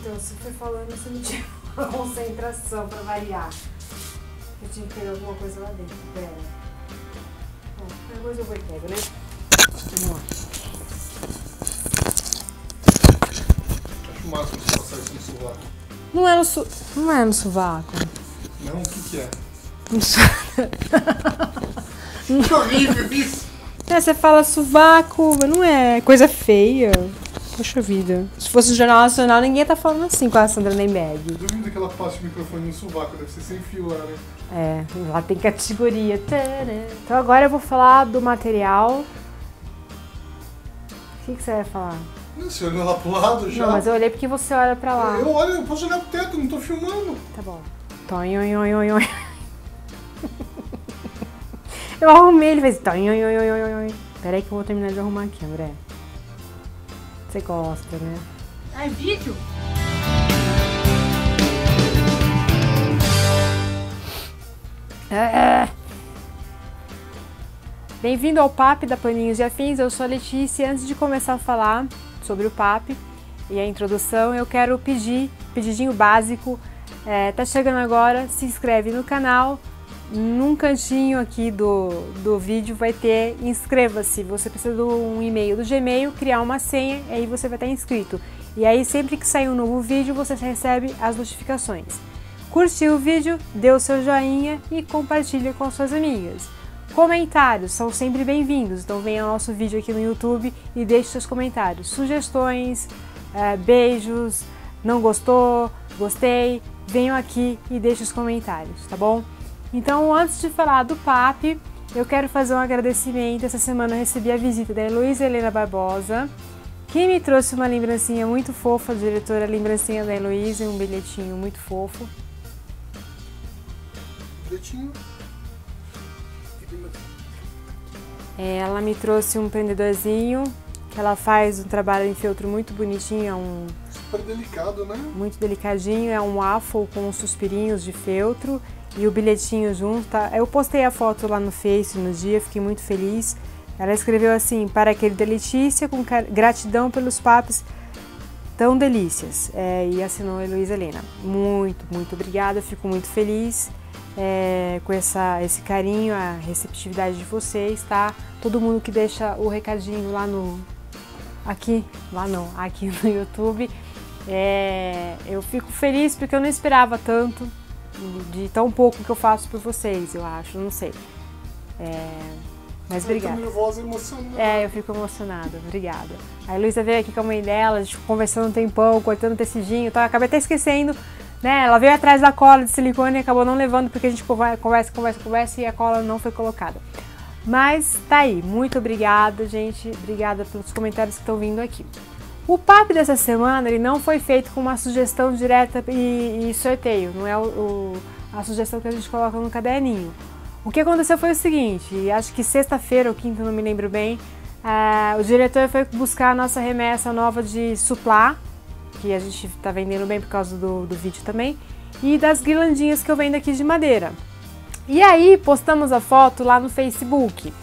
Então, você foi falando, você não tinha uma concentração pra variar. Eu tinha que pegar alguma coisa lá dentro. Pera. Bom, depois eu vou e pego, né? Vamos lá. Acho o máximo se passar isso no sovaco. Não é no sovaco. Não, o que é? Não. Horrível isso! É, você fala sovaco, mas não é coisa feia. Poxa vida. Se fosse no Jornal Nacional, ninguém tá falando assim com a Sandra Nemberg. Duvido que ela passe o microfone no sovaco, deve ser sem fio lá, né? É, lá tem categoria. Então agora eu vou falar do material. O que você vai falar? Não, você olhou lá pro lado já? Não, mas eu olhei porque você olha pra lá. Eu olho, eu posso olhar pro teto, não tô filmando. Tá bom. Tonhonhonhonhon. Eu arrumei, ele fez tonhonhonhonhon. Pera aí que eu vou terminar de arrumar aqui, André. Você gosta, né? Ah, é vídeo? Bem-vindo ao PAP da Paninhos e Afins, eu sou a Letícia. Antes de começar a falar sobre o PAP e a introdução, eu quero pedidinho básico. Tá chegando agora, se inscreve no canal. Num cantinho aqui do vídeo vai ter inscreva-se. Você precisa de um e-mail do Gmail, criar uma senha, e aí você vai estar inscrito. E aí sempre que sair um novo vídeo, você recebe as notificações. Curtiu o vídeo, dê o seu joinha e compartilha com suas amigas. Comentários são sempre bem-vindos, então venha ao nosso vídeo aqui no YouTube e deixe seus comentários. Sugestões, beijos, não gostou, gostei, venham aqui e deixe os comentários, tá bom? Então, antes de falar do PAP, eu quero fazer um agradecimento. Essa semana eu recebi a visita da Heloísa Helena Barbosa, que me trouxe uma lembrancinha muito fofa, a diretora lembrancinha da Heloísa, um bilhetinho muito fofo. Bilhetinho. Ela me trouxe um prendedorzinho, que ela faz um trabalho em feltro muito bonitinho, é um... Super delicado, né? Muito delicadinho, é um waffle com uns suspirinhos de feltro. E o bilhetinho junto, tá? Eu postei a foto lá no Face no dia, fiquei muito feliz. Ela escreveu assim: para a querida Letícia, com gratidão pelos papos tão delícias. E assinou a Heloísa Helena. Muito, muito obrigada, fico muito feliz com esse carinho, a receptividade de vocês, tá? Todo mundo que deixa o recadinho lá aqui no YouTube. Eu fico feliz porque eu não esperava tanto. De tão pouco que eu faço por vocês, eu acho, não sei. Mas obrigada. Minha voz é emocionada. Eu fico emocionada, obrigada. A Heloísa veio aqui com a mãe dela, a gente conversando um tempão, cortando tecidinho, então eu acabei até esquecendo, né? Ela veio atrás da cola de silicone e acabou não levando, porque a gente conversa e a cola não foi colocada. Mas tá aí, muito obrigada, gente. Obrigada pelos comentários que estão vindo aqui. O PAP dessa semana ele não foi feito com uma sugestão direta e sorteio, não é a sugestão que a gente coloca no caderninho. O que aconteceu foi o seguinte, acho que sexta-feira ou quinta, não me lembro bem, o diretor foi buscar a nossa remessa nova de suplá, que a gente está vendendo bem por causa do vídeo também, e das guirlandinhas que eu vendo aqui de madeira. E aí postamos a foto lá no Facebook,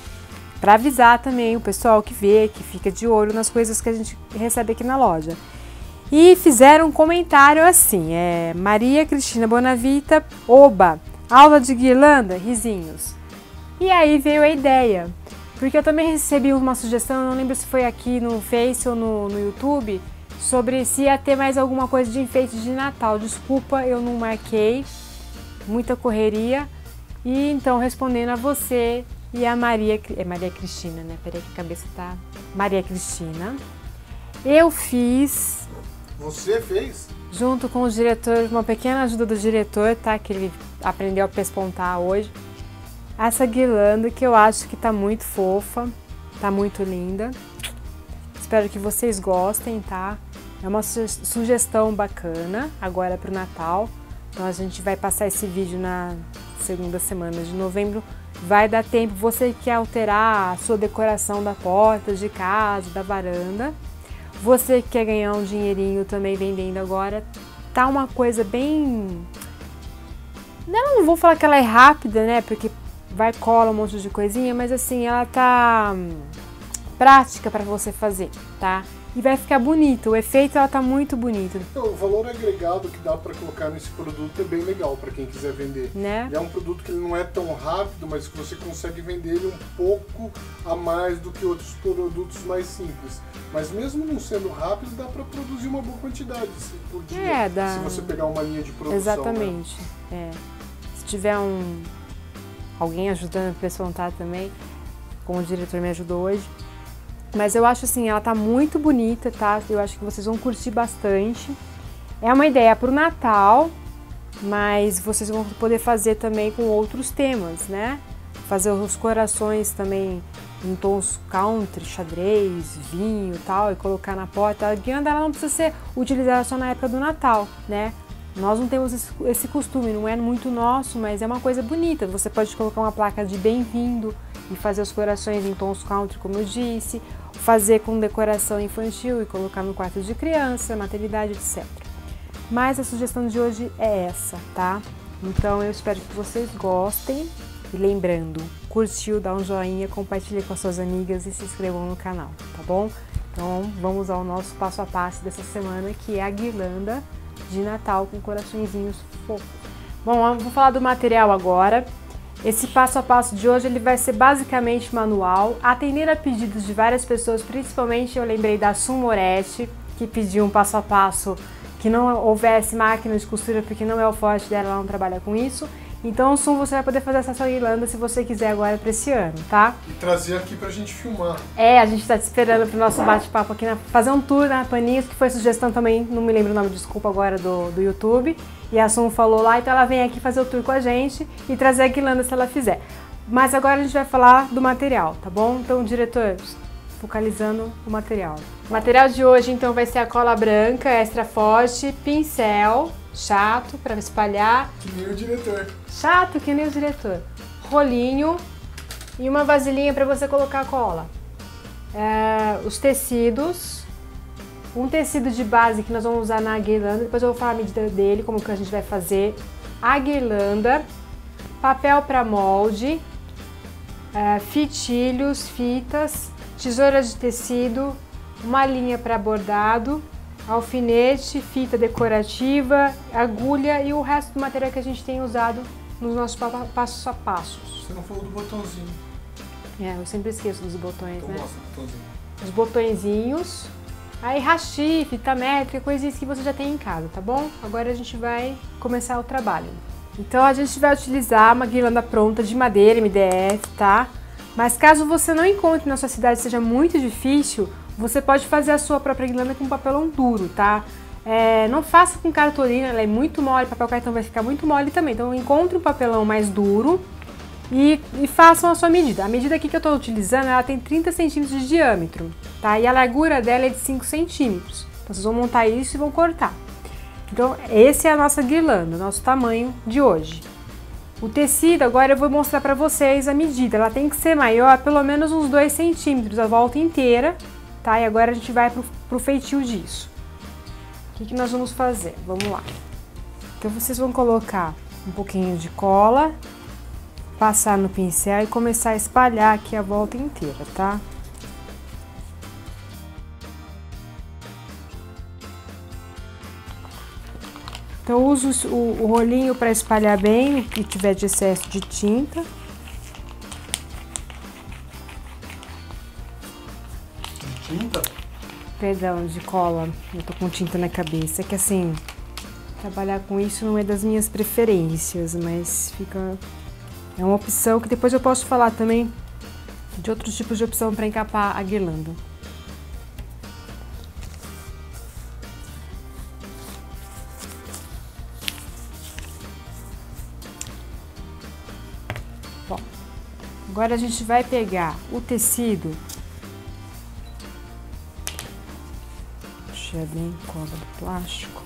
para avisar também o pessoal que vê, que fica de olho nas coisas que a gente recebe aqui na loja. E fizeram um comentário assim, Maria Cristina Bonavita, oba, aula de guirlanda, risinhos. E aí veio a ideia, porque eu também recebi uma sugestão, eu não lembro se foi aqui no Face ou no YouTube, sobre se ia ter mais alguma coisa de enfeite de Natal. Desculpa, eu não marquei, muita correria. E então, respondendo a você e a Maria Cristina, né? Peraí que a cabeça tá... Maria Cristina. Eu fiz... Você fez? Junto com o diretor, uma pequena ajuda do diretor, tá? Que ele aprendeu a pespontar hoje. Essa guirlanda que eu acho que tá muito fofa, tá muito linda. Espero que vocês gostem, tá? É uma sugestão bacana, agora pro Natal. Então a gente vai passar esse vídeo na segunda semana de novembro. Vai dar tempo, você que quer alterar a sua decoração da porta, de casa, da varanda. Você que quer ganhar um dinheirinho também vendendo agora. Tá uma coisa bem... Não vou falar que ela é rápida, né? Porque vai cola um monte de coisinha, mas assim, ela tá prática para você fazer, tá? e vai ficar bonito. O efeito ela tá muito bonito. Então, o valor agregado que dá para colocar nesse produto é bem legal para quem quiser vender. Né? É um produto que ele não é tão rápido, mas que você consegue vender ele um pouco a mais do que outros produtos mais simples. Mas mesmo não sendo rápido, dá para produzir uma boa quantidade por dia. Se você pegar uma linha de produção. Exatamente. Né? Se tiver alguém ajudando a pessoa montar também, como o diretor me ajudou hoje. Mas eu acho assim, ela tá muito bonita, tá? Eu acho que vocês vão curtir bastante. É uma ideia pro Natal, mas vocês vão poder fazer também com outros temas, né? Fazer os corações também em tons country, xadrez, vinho e tal, e colocar na porta. A guirlanda ela não precisa ser utilizada só na época do Natal, né? Nós não temos esse costume, não é muito nosso, mas é uma coisa bonita. Você pode colocar uma placa de bem-vindo e fazer os corações em tons country, como eu disse, fazer com decoração infantil e colocar no quarto de criança, maternidade, etc. Mas a sugestão de hoje é essa, tá? Então eu espero que vocês gostem. E lembrando, curtiu, dá um joinha, compartilhe com as suas amigas e se inscrevam no canal, tá bom? Então vamos ao nosso passo a passo dessa semana, que é a guirlanda de Natal com coraçõezinhos fofos. Bom, eu vou falar do material agora. Esse passo a passo de hoje ele vai ser basicamente manual, atender a pedidos de várias pessoas, principalmente eu lembrei da Sun Moretti, que pediu um passo a passo que não houvesse máquina de costura, porque não é o forte dela, ela não trabalha com isso. Então, Sun, você vai poder fazer essa sua guirlanda se você quiser agora para esse ano, tá? E trazer aqui pra gente filmar. É, a gente tá te esperando pro nosso bate-papo aqui, fazer um tour na Paninhos, que foi sugestão também, não me lembro o nome, desculpa agora, do YouTube. E a Sun falou lá, então ela vem aqui fazer o tour com a gente e trazer a guirlanda se ela fizer. Mas agora a gente vai falar do material, tá bom? Então, diretor, focalizando o material. O material de hoje, então, vai ser a cola branca, extra forte, pincel, chato para espalhar. Que nem o diretor. Chato que nem o diretor. Rolinho e uma vasilhinha para você colocar a cola. Os tecidos. Um tecido de base que nós vamos usar na guirlanda. Depois eu vou falar a medida dele, como que a gente vai fazer. A guirlanda. Papel para molde. Fitilhos, fitas. Tesouras de tecido. Uma linha para bordado. Alfinete, fita decorativa, agulha e o resto do material que a gente tem usado nos nossos passos a passos. Você não falou do botãozinho. Eu sempre esqueço dos botões, então, né? Mostra o botãozinho. Os botõezinhos, aí hashi, fita métrica, coisinhas que você já tem em casa, tá bom? Agora a gente vai começar o trabalho. Então a gente vai utilizar uma guirlanda pronta de madeira, MDF, tá? Mas caso você não encontre na sua cidade, seja muito difícil, você pode fazer a sua própria guirlanda com papelão duro, tá? Não faça com cartolina, ela é muito mole, papel cartão vai ficar muito mole também. Então encontre um papelão mais duro e façam a sua medida. A medida aqui que eu estou utilizando, ela tem 30 centímetros de diâmetro, tá? E a largura dela é de 5 centímetros. Então vocês vão montar isso e vão cortar. Então esse é a nossa guirlanda, nosso tamanho de hoje. O tecido, agora eu vou mostrar para vocês a medida. Ela tem que ser maior, pelo menos uns 2 centímetros, a volta inteira. Tá? E agora a gente vai pro feitio disso. O que nós vamos fazer? Vamos lá. Então vocês vão colocar um pouquinho de cola, passar no pincel e começar a espalhar aqui a volta inteira, tá? Então eu uso o rolinho para espalhar bem o que tiver de excesso de tinta. Tinta? Perdão, de cola. Eu tô com tinta na cabeça. É que assim, trabalhar com isso não é das minhas preferências, mas fica... É uma opção que depois eu posso falar também de outros tipos de opção para encapar a guirlanda. Bom, agora a gente vai pegar o tecido. Puxa bem cola do plástico.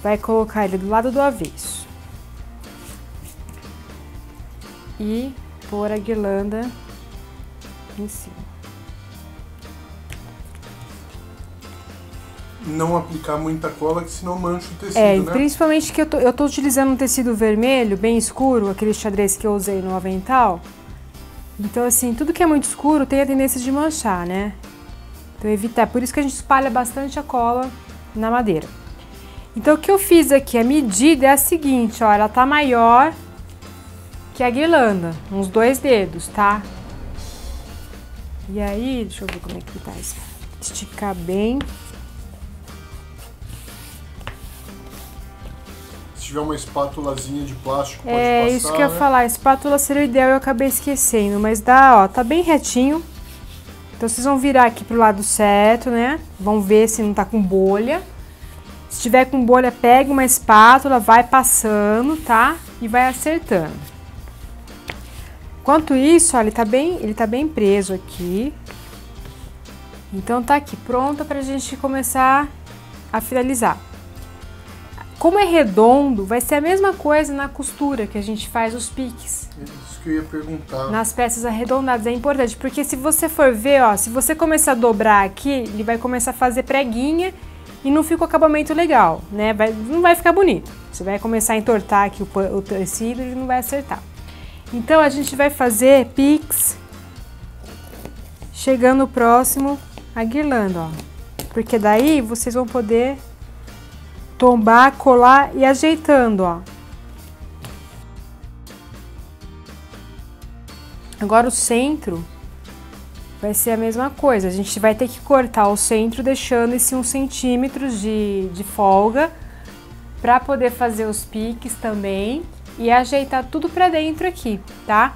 Vai colocar ele do lado do avesso. E pôr a guirlanda em cima. Não aplicar muita cola, que senão mancha o tecido, né? Principalmente que eu tô utilizando um tecido vermelho, bem escuro, aquele xadrez que eu usei no avental. Então, assim, tudo que é muito escuro tem a tendência de manchar, né? Então evitar, por isso que a gente espalha bastante a cola na madeira. Então o que eu fiz aqui, a medida é a seguinte, ó, ela tá maior que a guirlanda, uns 2 dedos, tá? E aí, deixa eu ver como é que tá isso. Esticar bem. Se tiver uma espátulazinha de plástico, pode É passar, isso que eu ia né? falar, a espátula seria o ideal, eu acabei esquecendo, mas dá, ó, tá bem retinho. Então vocês vão virar aqui pro lado certo, né? Vão ver se não tá com bolha. Se tiver com bolha, pega uma espátula, vai passando, tá? E vai acertando. Enquanto isso, ó, ele tá bem preso aqui. Então tá aqui, pronta pra gente começar a finalizar. Como é redondo, vai ser a mesma coisa na costura que a gente faz os piques. Isso que eu ia perguntar. Nas peças arredondadas, é importante, porque se você for ver, ó, se você começar a dobrar aqui, ele vai começar a fazer preguinha e não fica o acabamento legal, né? Não vai ficar bonito. Você vai começar a entortar aqui o tecido e não vai acertar. Então a gente vai fazer piques chegando próximo à guirlanda, ó. Porque daí vocês vão poder tombar, colar e ajeitando, ó. Agora o centro vai ser a mesma coisa. A gente vai ter que cortar o centro deixando esse 1 centímetro de folga para poder fazer os piques também e ajeitar tudo pra dentro aqui, tá?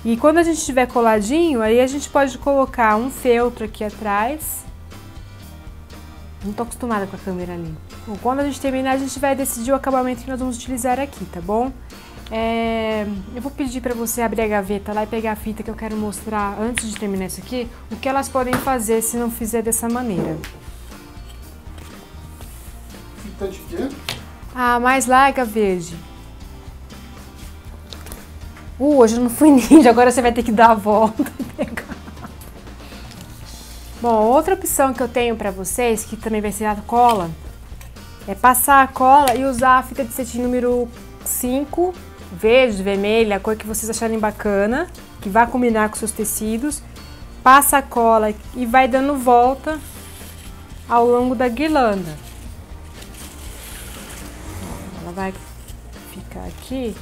E quando a gente tiver coladinho, aí a gente pode colocar um feltro aqui atrás. Não tô acostumada com a câmera ali. Bom, quando a gente terminar, a gente vai decidir o acabamento que nós vamos utilizar aqui, tá bom? Eu vou pedir pra você abrir a gaveta lá e pegar a fita que eu quero mostrar, antes de terminar isso aqui, o que elas podem fazer se não fizer dessa maneira. Fita de quê? Ah, mais larga, verde. Hoje eu não fui ninja, agora você vai ter que dar a volta e pegar. Bom, outra opção que eu tenho pra vocês, que também vai ser a cola, é passar a cola e usar a fita de cetim número 5, verde, vermelha, a cor que vocês acharem bacana, que vai combinar com seus tecidos. Passa a cola e vai dando volta ao longo da guirlanda. Ela vai ficar aqui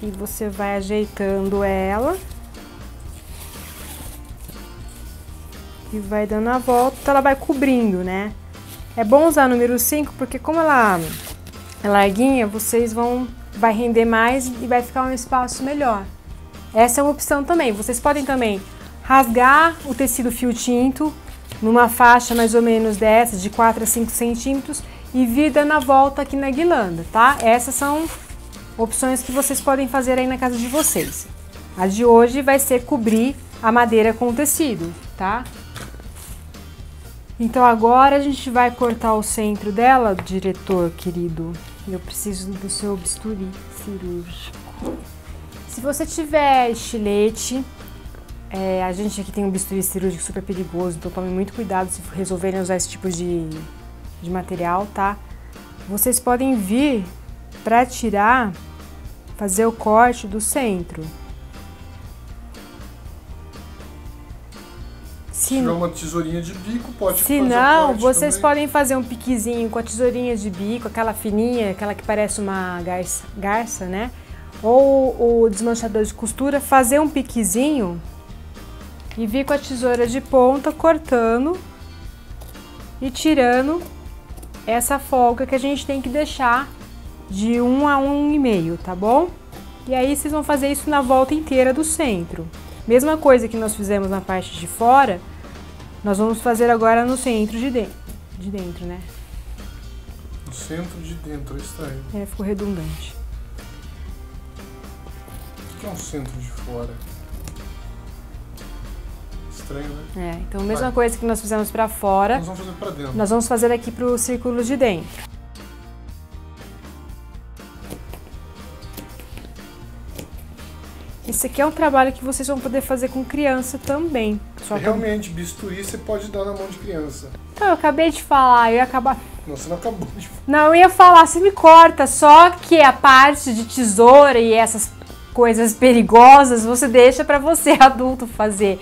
e você vai ajeitando ela e vai dando a volta, então ela vai cobrindo, né? É bom usar o número 5 porque como ela é larguinha, vai render mais e vai ficar um espaço melhor. Essa é uma opção também. Vocês podem também rasgar o tecido fio tinto numa faixa mais ou menos dessa, de 4 a 5 centímetros e vir dando a volta aqui na guirlanda, tá? Essas são opções que vocês podem fazer aí na casa de vocês. A de hoje vai ser cobrir a madeira com o tecido, tá? Então agora a gente vai cortar o centro dela, diretor querido. Eu preciso do seu bisturi cirúrgico. Se você tiver estilete, a gente aqui tem um bisturi cirúrgico super perigoso, então tome muito cuidado se resolverem usar esse tipo de material, tá? Vocês podem vir para tirar, fazer o corte do centro. Se tiver uma tesourinha de bico, pode fazer Se não, o corte vocês também. podem fazer um piquezinho com a tesourinha de bico, aquela fininha, aquela que parece uma garça, né? Ou o desmanchador de costura, fazer um piquezinho e vir com a tesoura de ponta cortando e tirando essa folga que a gente tem que deixar de 1 a 1,5, tá bom? E aí vocês vão fazer isso na volta inteira do centro. Mesma coisa que nós fizemos na parte de fora, nós vamos fazer agora no centro de dentro, né? No centro de dentro, é estranho. Ficou redundante. O que é um centro de fora? Estranho, né? Então mesma coisa que nós fizemos pra fora, Nós vamos fazer pra dentro. nós vamos fazer aqui pro círculo de dentro. Esse aqui é um trabalho que vocês vão poder fazer com criança também. Realmente, bisturi você pode dar na mão de criança. Então, eu acabei de falar, eu ia acabar... Não, você não acabou de falar. Não, eu ia falar, você me corta, só que a parte de tesoura e essas coisas perigosas você deixa pra você adulto fazer.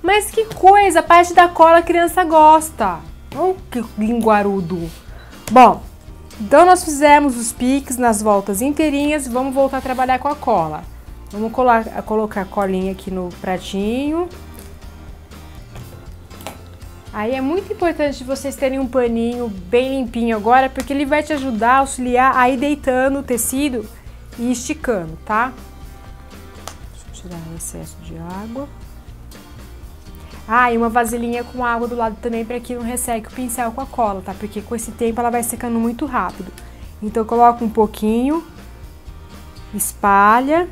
Mas que coisa, a parte da cola a criança gosta. Oh, que linguarudo. Bom, então nós fizemos os piques nas voltas inteirinhas, vamos voltar a trabalhar com a cola. Vamos colocar a colinha aqui no pratinho. Aí é muito importante vocês terem um paninho bem limpinho agora, porque ele vai te ajudar a auxiliar a ir deitando o tecido e esticando, tá? Deixa eu tirar o excesso de água. Ah, e uma vasilhinha com água do lado também para que não resseque o pincel com a cola, tá? Porque com esse tempo ela vai secando muito rápido. Então coloca um pouquinho, espalha.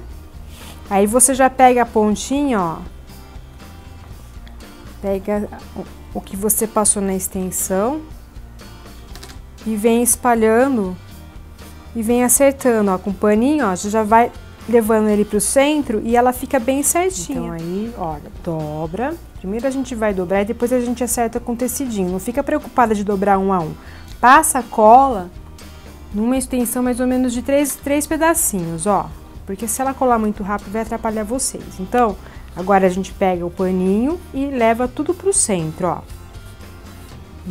Aí você já pega a pontinha, ó. Pega o que você passou na extensão e vem espalhando e vem acertando, ó, com o paninho, ó, você já vai levando ele pro centro e ela fica bem certinha. Então aí, olha, dobra. Primeiro a gente vai dobrar e depois a gente acerta com tecidinho. Não fica preocupada de dobrar um a um. Passa a cola numa extensão mais ou menos de três pedacinhos, ó. Porque se ela colar muito rápido vai atrapalhar vocês. Então, agora a gente pega o paninho e leva tudo pro centro, ó.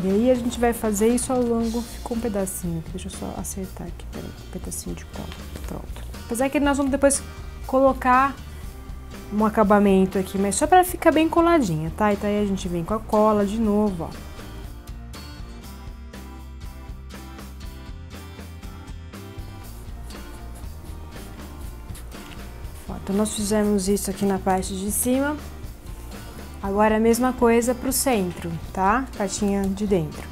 E aí a gente vai fazer isso ao longo. Ficou um pedacinho aqui, deixa eu só acertar aqui, peraí, um pedacinho de cola. Pronto. Apesar que nós vamos depois colocar um acabamento aqui, mas só pra ficar bem coladinha, tá? Então aí a gente vem com a cola de novo, ó. Então nós fizemos isso aqui na parte de cima. Agora a mesma coisa pro centro, tá? Partinha de dentro.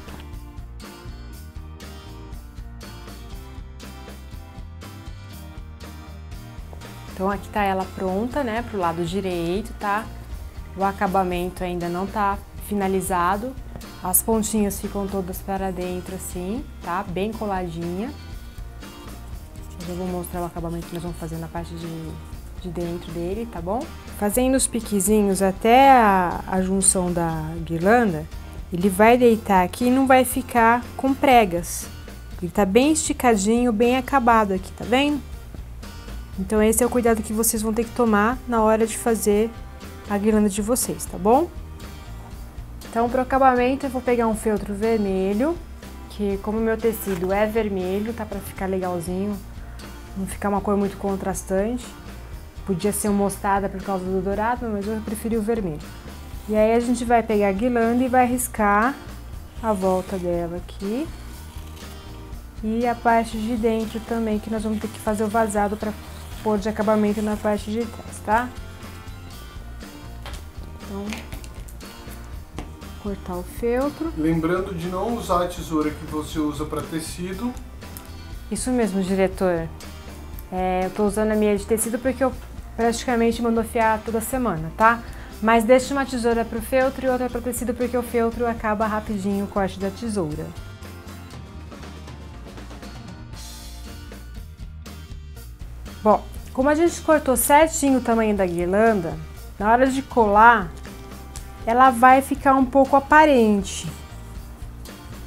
Então aqui tá ela pronta, né, pro lado direito, tá? O acabamento ainda não tá finalizado. As pontinhas ficam todas para dentro assim, tá? Bem coladinha. Eu vou mostrar o acabamento que nós vamos fazer na parte de dentro dele, tá bom? Fazendo os piquezinhos até a junção da guirlanda, ele vai deitar aqui e não vai ficar com pregas. Ele tá bem esticadinho, bem acabado aqui, tá vendo? Então esse é o cuidado que vocês vão ter que tomar na hora de fazer a guirlanda de vocês, tá bom? Então pro acabamento eu vou pegar um feltro vermelho, que como o meu tecido é vermelho, tá, pra ficar legalzinho, não ficar uma cor muito contrastante. Podia ser um mostarda por causa do dourado, mas eu preferi o vermelho. E aí a gente vai pegar a guirlanda e vai riscar a volta dela aqui. E a parte de dentro também, que nós vamos ter que fazer o vazado para pôr de acabamento na parte de trás, tá? Então, cortar o feltro. Lembrando de não usar a tesoura que você usa para tecido. Isso mesmo, diretor. Eu tô usando a minha de tecido porque eu praticamente mando afiar toda semana, tá? Mas deixa uma tesoura pro feltro e outra pro tecido porque o feltro acaba rapidinho o corte da tesoura. Bom, como a gente cortou certinho o tamanho da guirlanda, na hora de colar, ela vai ficar um pouco aparente.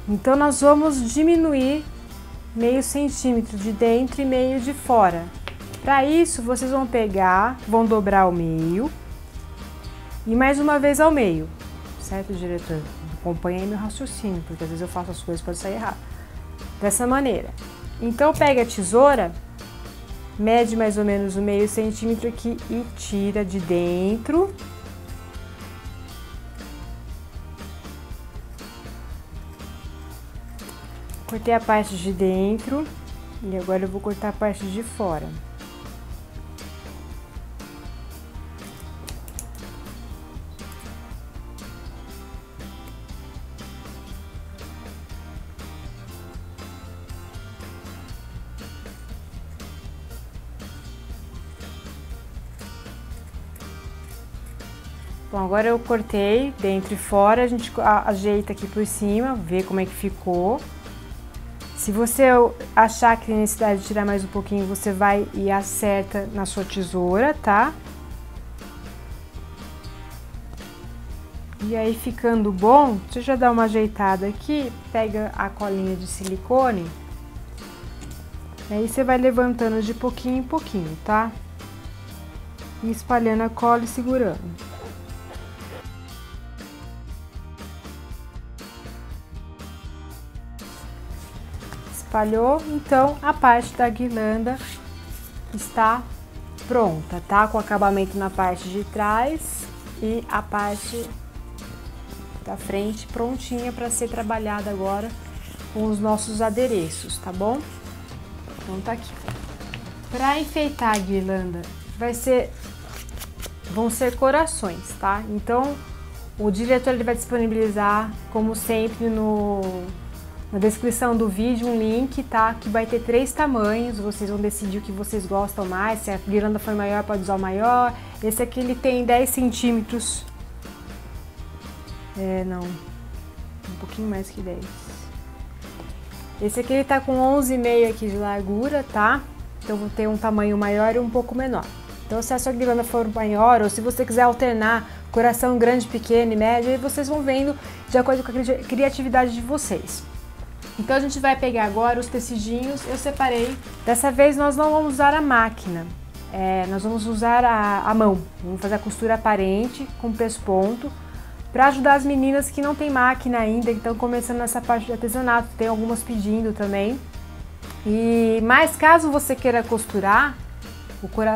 Então nós vamos diminuir meio centímetro de dentro e meio de fora. Para isso, vocês vão pegar, vão dobrar ao meio e mais uma vez ao meio, certo, diretor? Acompanhe aí meu raciocínio, porque às vezes eu faço as coisas para sair errado. Dessa maneira. Então pega a tesoura, mede mais ou menos o meio centímetro aqui e tira de dentro. Cortei a parte de dentro e agora eu vou cortar a parte de fora. Bom, agora eu cortei dentro e fora, a gente ajeita aqui por cima, vê como é que ficou. Se você achar que tem necessidade de tirar mais um pouquinho, você vai e acerta na sua tesoura, tá? E aí ficando bom, você já dá uma ajeitada aqui, pega a colinha de silicone, aí você vai levantando de pouquinho em pouquinho, tá? E espalhando a cola e segurando. espalhou, então a parte da guirlanda está pronta, tá? Com acabamento na parte de trás e a parte da frente prontinha para ser trabalhada agora com os nossos adereços, tá bom? Então tá aqui. Para enfeitar a guirlanda, vão ser corações, tá? Então o diretor ele vai disponibilizar, como sempre, na descrição do vídeo um link, tá? Que vai ter 3 tamanhos, vocês vão decidir o que vocês gostam mais, se a guirlanda for maior pode usar o maior. Esse aqui ele tem 10 centímetros, não, um pouquinho mais que 10. Esse aqui ele tá com 11,5 aqui de largura, tá? Então vou ter um tamanho maior e um pouco menor. Então se a sua guirlanda for maior, ou se você quiser alternar coração grande, pequeno e médio, aí vocês vão vendo de acordo com a criatividade de vocês. Então a gente vai pegar agora os tecidinhos, eu separei. Dessa vez nós não vamos usar a máquina, nós vamos usar a mão. Vamos fazer a costura aparente com pesponto, para ajudar as meninas que não tem máquina ainda, que estão começando nessa parte de artesanato, tem algumas pedindo também. Mas caso você queira costurar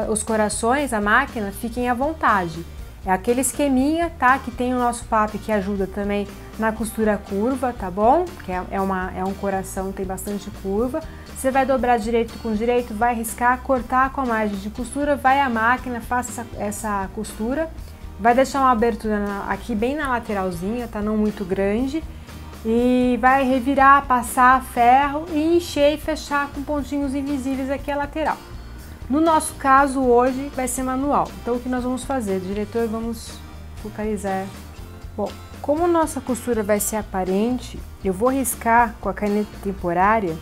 os corações, a máquina, fiquem à vontade. É aquele esqueminha, tá? Que tem o nosso papo que ajuda também na costura curva, tá bom? Que é um coração, tem bastante curva. Você vai dobrar direito com direito, vai riscar, cortar com a margem de costura, vai à máquina, faça essa costura. Vai deixar uma abertura aqui bem na lateralzinha, tá? Não muito grande. E vai revirar, passar ferro e encher e fechar com pontinhos invisíveis aqui a lateral. No nosso caso hoje vai ser manual, então o que nós vamos fazer? Diretor, vamos focalizar. Bom, como nossa costura vai ser aparente, eu vou riscar com a caneta temporária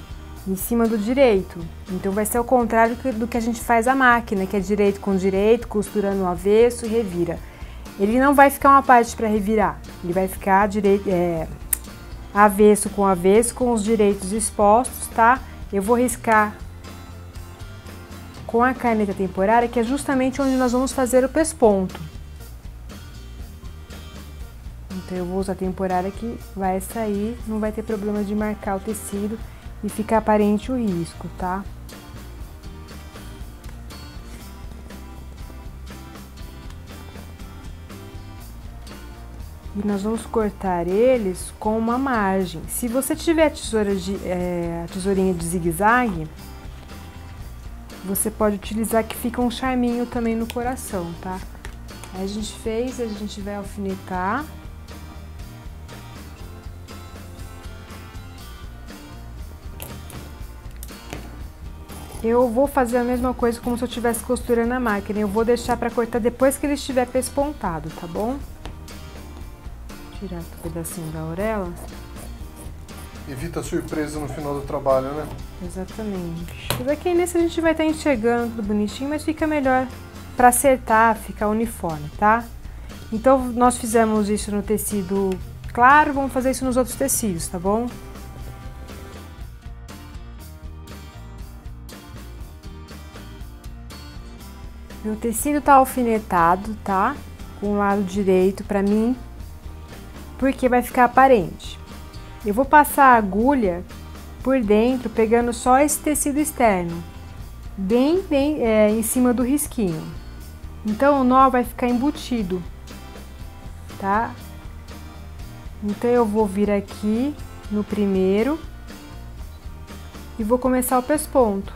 em cima do direito. Então vai ser o contrário do que a gente faz a máquina, que é direito com direito, costura no avesso e revira. Ele não vai ficar uma parte para revirar, ele vai ficar avesso com os direitos expostos, tá? Eu vou riscar com a caneta temporária, que é justamente onde nós vamos fazer o pesponto. Então eu vou usar a temporária que vai sair, não vai ter problema de marcar o tecido e ficar aparente o risco, tá? E nós vamos cortar eles com uma margem. Se você tiver a tesourinha de zigue-zague, você pode utilizar, que fica um charminho também no coração, tá? Aí a gente vai alfinetar. Eu vou fazer a mesma coisa como se eu estivesse costurando a máquina. Eu vou deixar para cortar depois que ele estiver pespontado, tá bom? Tirar o pedacinho da orelha. Evita surpresa no final do trabalho, né? Exatamente. E daqui nesse a gente vai estar enxergando tudo bonitinho, mas fica melhor para acertar, ficar uniforme, tá? Então nós fizemos isso no tecido claro, vamos fazer isso nos outros tecidos, tá bom? Meu tecido tá alfinetado, tá? Com o lado direito para mim, porque vai ficar aparente. Eu vou passar a agulha por dentro, pegando só esse tecido externo, bem em cima do risquinho. Então o nó vai ficar embutido, tá? Então eu vou vir aqui no primeiro e vou começar o pesponto.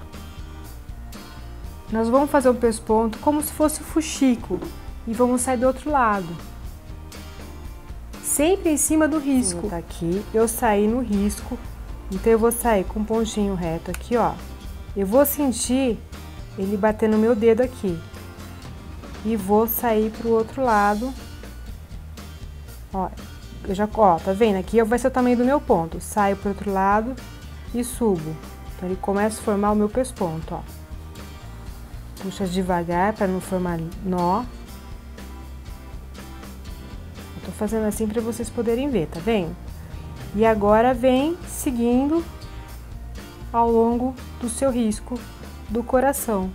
Nós vamos fazer um pesponto como se fosse o fuxico e vamos sair do outro lado. Sempre em cima do risco. Tá aqui, eu saí no risco, então eu vou sair com um pontinho reto aqui, ó. Eu vou sentir ele bater no meu dedo aqui. E vou sair pro outro lado. Ó, tá vendo? Aqui vai ser o tamanho do meu ponto. Saio pro outro lado e subo. Então ele começa a formar o meu pesponto, ó. Puxa devagar para não formar nó. Tô fazendo assim para vocês poderem ver, tá vendo? E agora vem seguindo ao longo do seu risco do coração.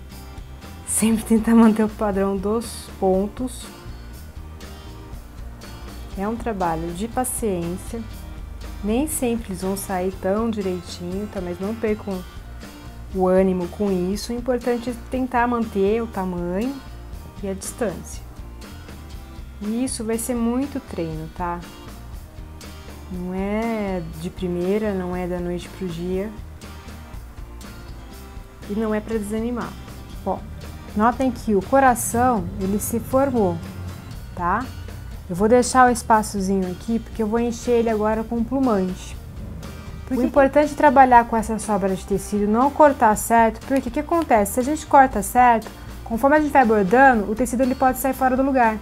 Sempre tentar manter o padrão dos pontos. É um trabalho de paciência, Nem sempre eles vão sair tão direitinho, tá? Mas não percam o ânimo com isso. O importante é tentar manter o tamanho e a distância. E isso vai ser muito treino, tá? Não é de primeira, não é da noite pro dia. E não é para desanimar. Bom, notem que o coração, ele se formou, tá? Eu vou deixar o espaçozinho aqui, porque eu vou encher ele agora com plumante. O importante é trabalhar com essa sobra de tecido, não cortar certo, porque o que acontece? Se a gente corta certo, conforme a gente vai bordando, o tecido ele pode sair fora do lugar.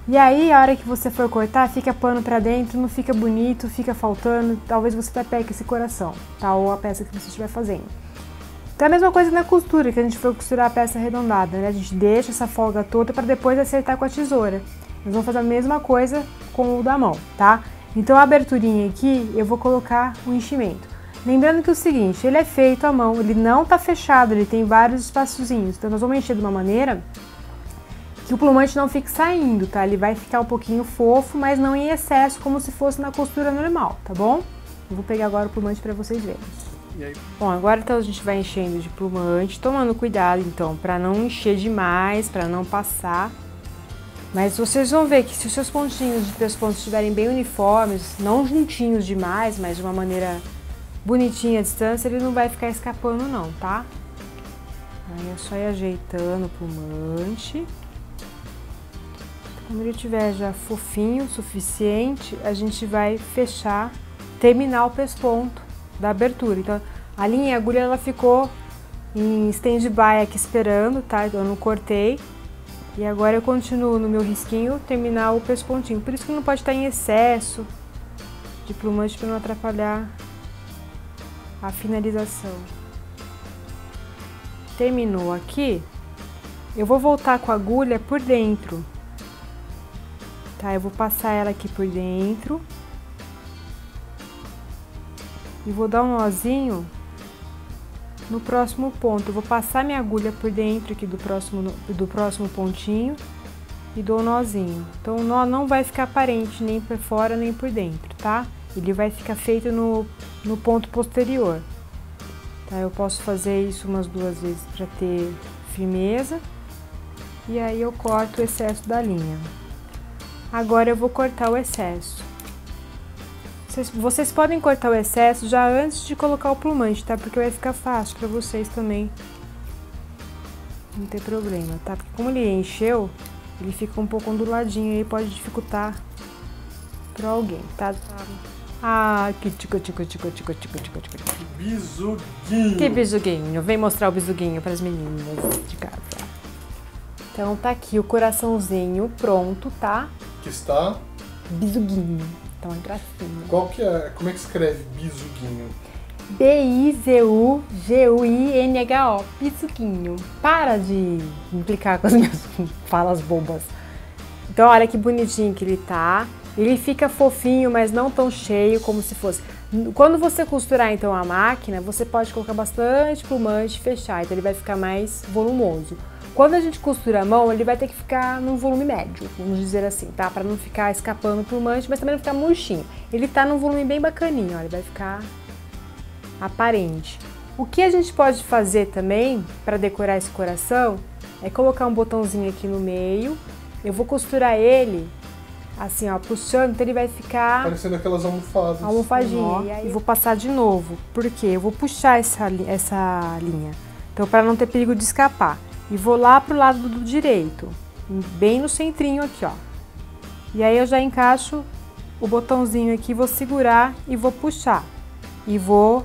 E aí, a hora que você for cortar, fica pano pra dentro, não fica bonito, fica faltando, talvez você até pegue esse coração, tá? Ou a peça que você estiver fazendo. Então é a mesma coisa na costura, que a gente for costurar a peça arredondada, né? A gente deixa essa folga toda para depois acertar com a tesoura. Nós vamos fazer a mesma coisa com o da mão, tá? Então a aberturinha aqui, eu vou colocar o enchimento. Lembrando que é o seguinte, ele é feito à mão, ele não tá fechado, ele tem vários espaçozinhos. Então nós vamos encher de uma maneira que o plumante não fique saindo, tá? Ele vai ficar um pouquinho fofo, mas não em excesso, como se fosse na costura normal, tá bom? Eu vou pegar agora o plumante para vocês verem. E aí? Bom, agora então a gente vai enchendo de plumante, tomando cuidado então para não encher demais, para não passar. Mas vocês vão ver que se os seus pontinhos de pesponto estiverem bem uniformes, não juntinhos demais, mas de uma maneira bonitinha a distância, ele não vai ficar escapando não, tá? Aí é só ir ajeitando o plumante. Quando ele estiver já fofinho o suficiente, a gente vai fechar, terminar o pesponto da abertura. Então a linha e a agulha ela ficou em stand-by aqui esperando, tá? Então eu não cortei. E agora eu continuo no meu risquinho terminar o pespontinho. Por isso que não pode estar em excesso de plumante para não atrapalhar a finalização. Terminou aqui, eu vou voltar com a agulha por dentro. Tá, eu vou passar ela aqui por dentro. E vou dar um nozinho no próximo ponto. Eu vou passar minha agulha por dentro aqui do próximo pontinho e dou um nozinho. Então o nó não vai ficar aparente nem por fora nem por dentro, tá? Ele vai ficar feito no ponto posterior. Tá? Eu posso fazer isso umas 2 vezes para ter firmeza. E aí eu corto o excesso da linha. Agora eu vou cortar o excesso. Vocês podem cortar o excesso já antes de colocar o plumante, tá? Porque vai ficar fácil para vocês também. Não tem problema, tá? Porque como ele encheu, ele fica um pouco onduladinho e pode dificultar para alguém, tá? Ah, que Bisuguinho. Que bisuguinho. Vem mostrar o bisuguinho para as meninas de casa. Então tá aqui o coraçãozinho pronto, tá? Que está? Bisuguinho. Então, uma gracinha. Qual que é? Como é que escreve bisuguinho? B-I-Z-U-G-U-I-N-H-O. Bisuguinho. Para de implicar com as minhas falas bobas. Então, olha que bonitinho que ele tá. Ele fica fofinho, mas não tão cheio como se fosse. Quando você costurar, então, a máquina, você pode colocar bastante plumante e fechar. Então, ele vai ficar mais volumoso. Quando a gente costura a mão, ele vai ter que ficar num volume médio, vamos dizer assim, tá? Para não ficar escapando o plumante, mas também não ficar murchinho. Ele tá num volume bem bacaninho, ó, ele vai ficar aparente. O que a gente pode fazer também, para decorar esse coração, é colocar um botãozinho aqui no meio. Eu vou costurar ele, assim, ó, puxando, então ele vai ficar... parecendo aquelas almofadas. Almofadinha. E aí eu vou passar de novo, porque eu vou puxar essa linha. Então, para não ter perigo de escapar. E vou lá pro lado do direito, bem no centrinho aqui, ó. E aí eu já encaixo o botãozinho aqui, vou segurar e vou puxar. E vou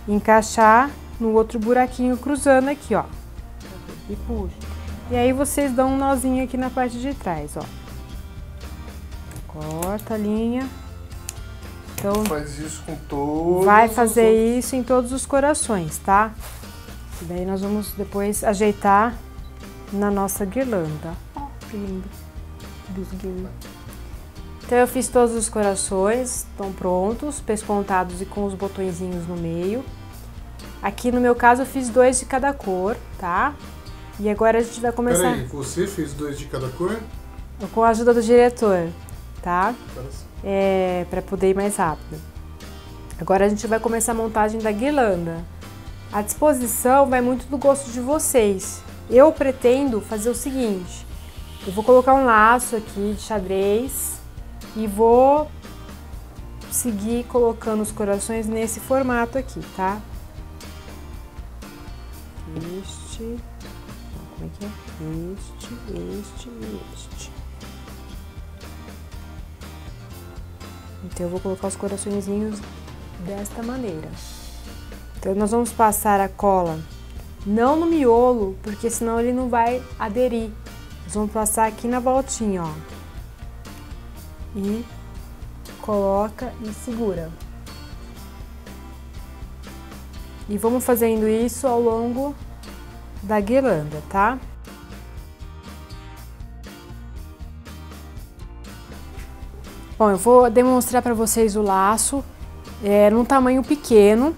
encaixar no outro buraquinho cruzando aqui, ó. E puxo. E aí vocês dão um nozinho aqui na parte de trás, ó. Corta a linha. Então, faz isso com todos. Vai fazer isso em todos os corações, tá? E daí nós vamos depois ajeitar na nossa guirlanda. Ó, que lindo. Então eu fiz todos os corações, estão prontos, pespontados e com os botõezinhos no meio. Aqui no meu caso eu fiz 2 de cada cor, tá? E agora a gente vai começar... Peraí, você fez 2 de cada cor? Com a ajuda do diretor, tá? Para poder ir mais rápido. Agora a gente vai começar a montagem da guirlanda. A disposição vai muito do gosto de vocês. Eu pretendo fazer o seguinte, eu vou colocar um laço aqui de xadrez e vou seguir colocando os corações nesse formato aqui, tá? Este, como é que é? Este e este. Então eu vou colocar os coraçõezinhos desta maneira. Então nós vamos passar a cola não no miolo, porque senão ele não vai aderir. Nós vamos passar aqui na voltinha, ó. E coloca e segura. E vamos fazendo isso ao longo da guirlanda, tá? Bom, eu vou demonstrar para vocês o laço num tamanho pequeno.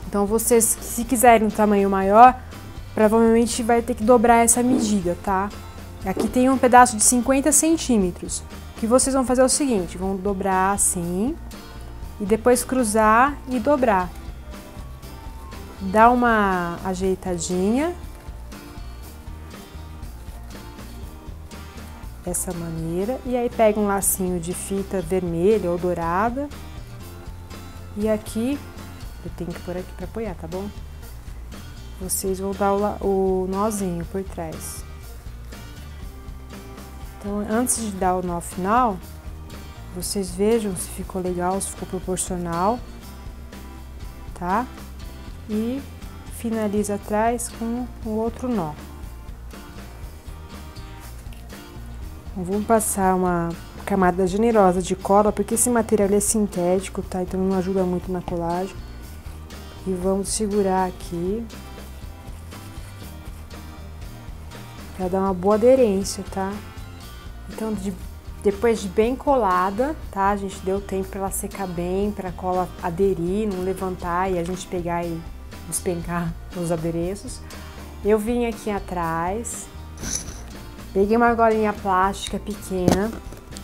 Então vocês, se quiserem um tamanho maior, provavelmente vai ter que dobrar essa medida, tá? Aqui tem um pedaço de 50 centímetros. O que vocês vão fazer é o seguinte, vão dobrar assim e depois cruzar e dobrar. Dá uma ajeitadinha. Dessa maneira. E aí pega um lacinho de fita vermelha ou dourada. E aqui, eu tenho que pôr aqui para apoiar, tá bom? Vocês vão dar o nozinho por trás. Então, antes de dar o nó final, vocês vejam se ficou legal, se ficou proporcional, tá? E finaliza atrás com o outro nó. Então, vamos passar uma camada generosa de cola, porque esse material é sintético, tá? Então não ajuda muito na colagem. E vamos segurar aqui para dar uma boa aderência, tá? Então, depois de bem colada, tá? A gente deu tempo para ela secar bem, para a cola aderir, não levantar e a gente pegar e despencar os adereços. Eu vim aqui atrás, peguei uma argolinha plástica pequena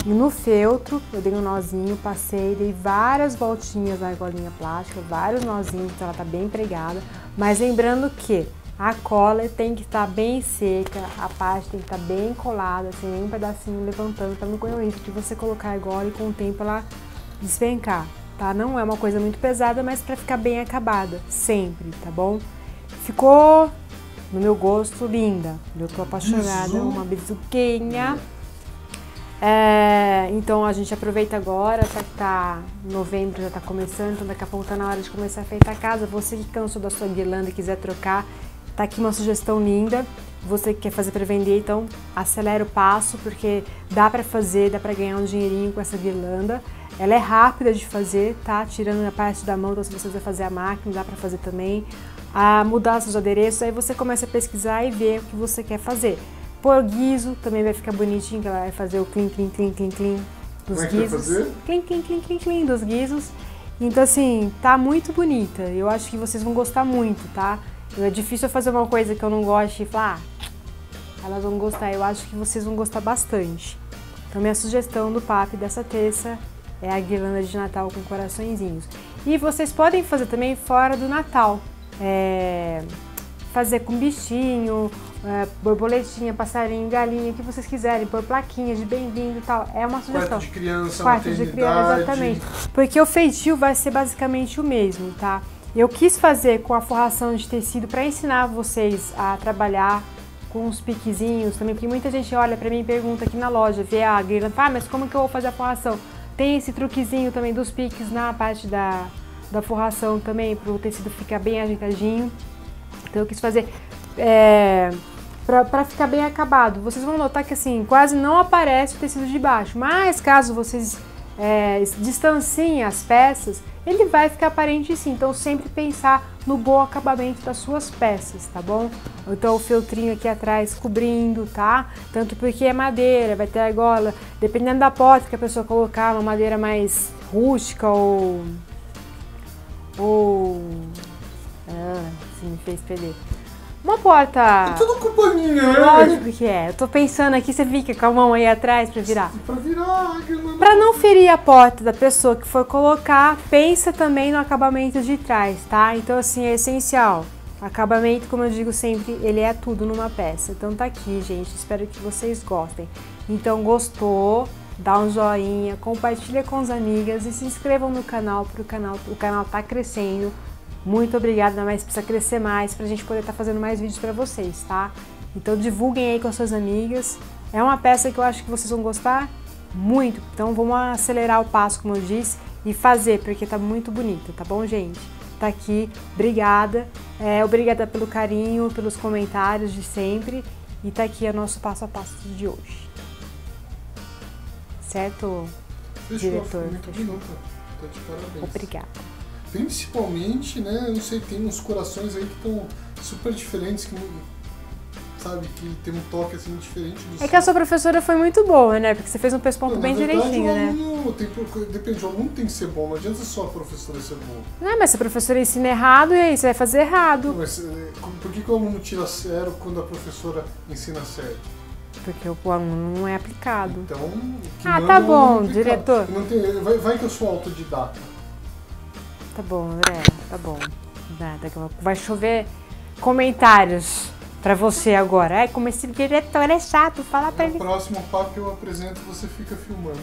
e no feltro eu dei um nozinho, passei, dei várias voltinhas na argolinha plástica, vários nozinhos, então ela tá bem pregada, mas lembrando que a cola tem que estar bem seca, a parte tem que estar bem colada, sem nenhum pedacinho levantando, para não correr o risco de você colocar a argola e com o tempo ela despencar, tá? Não é uma coisa muito pesada, mas para ficar bem acabada, sempre, tá bom? Ficou, no meu gosto, linda. Eu tô apaixonada, uma bizuquinha. Então a gente aproveita agora, já que tá novembro, já tá começando, então daqui a pouco tá na hora de começar a enfeitar a casa. Você que cansou da sua guirlanda e quiser trocar, tá aqui uma sugestão linda. Você que quer fazer para vender, então acelera o passo, porque dá para fazer, dá para ganhar um dinheirinho com essa guirlanda. Ela é rápida de fazer, tá? Tirando a parte da mão, então se você quiser fazer a máquina, dá para fazer também. A mudar seus adereços, aí você começa a pesquisar e ver o que você quer fazer. Por guiso, também vai ficar bonitinho, que ela vai fazer o clean, clean, clean, clean, clean dos guizos. Clean, clean, clean, clean, clean dos guizos. Então assim, tá muito bonita. Eu acho que vocês vão gostar muito, tá? É difícil eu fazer uma coisa que eu não gosto e falar, elas vão gostar. Eu acho que vocês vão gostar bastante. Então minha sugestão do PAP dessa terça é a guirlanda de Natal com coraçõezinhos. E vocês podem fazer também fora do Natal. Fazer com bichinho, borboletinha, passarinho, galinha, o que vocês quiserem, pôr plaquinhas de bem-vindo e tal, é uma sugestão. Quarto de criança, Quarto de criança, exatamente. Porque o feitio vai ser basicamente o mesmo, tá? Eu quis fazer com a forração de tecido para ensinar vocês a trabalhar com os piquezinhos também, porque muita gente olha para mim e pergunta aqui na loja, vê a guirlanda, mas como que eu vou fazer a forração? Tem esse truquezinho também dos piques na parte da forração também, para o tecido ficar bem ajeitadinho. Então eu quis fazer para ficar bem acabado. Vocês vão notar que assim, quase não aparece o tecido de baixo, mas caso vocês distanciem as peças, ele vai ficar aparente sim. Então sempre pensar no bom acabamento das suas peças, tá bom? Então o feltrinho aqui atrás cobrindo, tá? Tanto porque é madeira, vai ter argola, dependendo da porta que a pessoa colocar, uma madeira mais rústica ou se me fez perder. Uma porta. É tudo culpa minha, né? Lógico que é. Eu tô pensando aqui, você fica com a mão aí atrás pra virar. Pra virar. Pra não ferir a porta da pessoa que for colocar, pensa também no acabamento de trás, tá? Então, assim, é essencial. Acabamento, como eu digo sempre, ele é tudo numa peça. Então tá aqui, gente. Espero que vocês gostem. Então, gostou? Dá um joinha, compartilha com as amigas e se inscrevam no canal, porque o canal tá crescendo. Muito obrigada, mas precisa crescer mais pra gente poder estar fazendo mais vídeos pra vocês, tá? Então divulguem aí com as suas amigas. É uma peça que eu acho que vocês vão gostar muito. Então vamos acelerar o passo, como eu disse, e fazer, porque tá muito bonito, tá bom, gente? Tá aqui, obrigada. Obrigada pelo carinho, pelos comentários de sempre. E tá aqui o nosso passo a passo de hoje. Certo, diretor? Muito bonito. Tô de parabéns. Obrigada. Principalmente, né, eu não sei, tem uns corações aí que estão super diferentes, que, sabe, que tem um toque assim diferente. É que a sua professora foi muito boa, né? Porque você fez um pesponto bem direitinho, né? Depende, o aluno tem que ser bom, não adianta só a professora ser boa. Não, mas se a professora ensina errado, e aí você vai fazer errado. Mas por que o aluno tira zero quando a professora ensina certo? Porque o aluno não é aplicado. Então, tá bom, diretor. Não tem, vai que eu sou autodidata. Tá bom, André, tá bom. Vai chover comentários pra você agora. Como esse diretor é chato, fala pra ele. No próximo papo que eu apresento, você fica filmando.